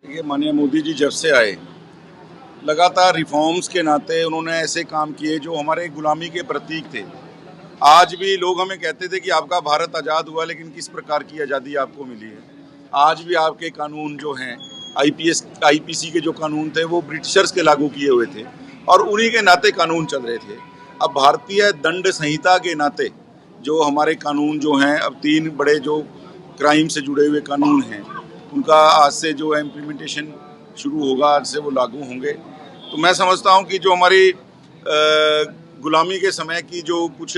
देखिए, माननीय मोदी जी जब से आए लगातार रिफॉर्म्स के नाते उन्होंने ऐसे काम किए जो हमारे गुलामी के प्रतीक थे। आज भी लोग हमें कहते थे कि आपका भारत आज़ाद हुआ, लेकिन किस प्रकार की आज़ादी आपको मिली है। आज भी आपके कानून जो हैं, आईपीसी के जो कानून थे वो ब्रिटिशर्स के लागू किए हुए थे और उन्हीं के नाते कानून चल रहे थे। अब भारतीय दंड संहिता के नाते जो हमारे कानून जो हैं, अब 3 बड़े जो क्राइम से जुड़े हुए कानून हैं, उनका आज से जो है इम्प्लीमेंटेशन शुरू होगा, आज से वो लागू होंगे। तो मैं समझता हूँ कि जो हमारी गुलामी के समय की जो कुछ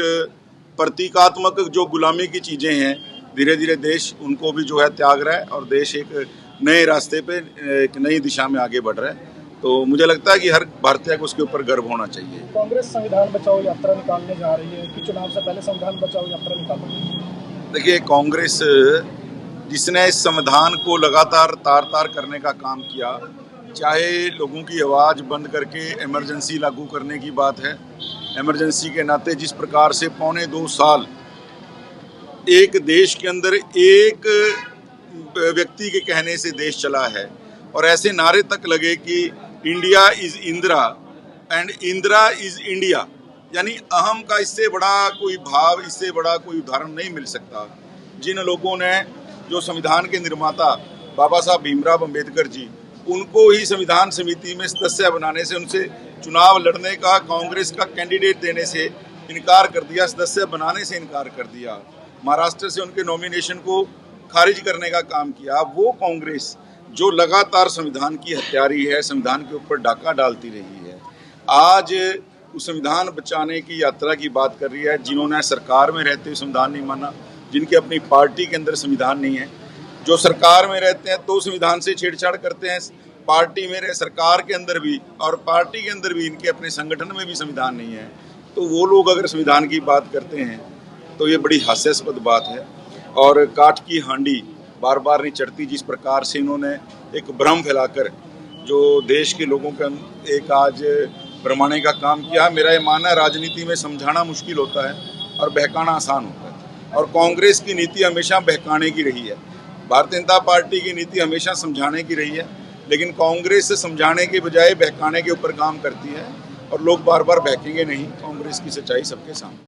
प्रतीकात्मक जो गुलामी की चीज़ें हैं, धीरे धीरे देश उनको भी जो है त्याग रहा है और देश एक नए रास्ते पे एक नई दिशा में आगे बढ़ रहा है। तो मुझे लगता है कि हर भारतीय को उसके ऊपर गर्व होना चाहिए। कांग्रेस संविधान बचाओ यात्रा निकालने जा रही है कि चुनाव से पहले संविधान बचाओ यात्रा निकालो? देखिए, कांग्रेस जिसने इस संविधान को लगातार तार तार करने का काम किया, चाहे लोगों की आवाज़ बंद करके इमरजेंसी लागू करने की बात है। इमरजेंसी के नाते जिस प्रकार से 2.25 साल एक देश के अंदर एक व्यक्ति के कहने से देश चला है और ऐसे नारे तक लगे कि India is Indira and Indira is India, यानी अहम का इससे बड़ा कोई भाव, इससे बड़ा कोई उदाहरण नहीं मिल सकता। जिन लोगों ने, जो संविधान के निर्माता बाबा साहब भीमराव अंबेडकर जी, उनको ही संविधान समिति में सदस्य बनाने से, उनसे चुनाव लड़ने का, कांग्रेस का कैंडिडेट देने से इनकार कर दिया, सदस्य बनाने से इनकार कर दिया, महाराष्ट्र से उनके नॉमिनेशन को खारिज करने का काम किया। वो कांग्रेस जो लगातार संविधान की हत्यारी है, संविधान के ऊपर डाका डालती रही है, आज उस संविधान बचाने की यात्रा की बात कर रही है। जिन्होंने सरकार में रहते हुए संविधान नहीं माना, जिनके अपनी पार्टी के अंदर संविधान नहीं है, जो सरकार में रहते हैं तो संविधान से छेड़छाड़ करते हैं, पार्टी में सरकार के अंदर भी और पार्टी के अंदर भी इनके अपने संगठन में भी संविधान नहीं है, तो वो लोग अगर संविधान की बात करते हैं तो ये बड़ी हास्यास्पद बात है। और काठ की हांडी बार बार नहीं चढ़ती, जिस प्रकार से इन्होंने एक भ्रम फैलाकर जो देश के लोगों का एक आज भ्रमाने का काम किया। मेरा ये मानना है, राजनीति में समझाना मुश्किल होता है और बहकाना आसान होता है, और कांग्रेस की नीति हमेशा बहकाने की रही है। भारतीय जनता पार्टी की नीति हमेशा समझाने की रही है, लेकिन कांग्रेस से समझाने के बजाय बहकाने के ऊपर काम करती है और लोग बार बार बहकेंगे नहीं। कांग्रेस की सच्चाई सबके सामने।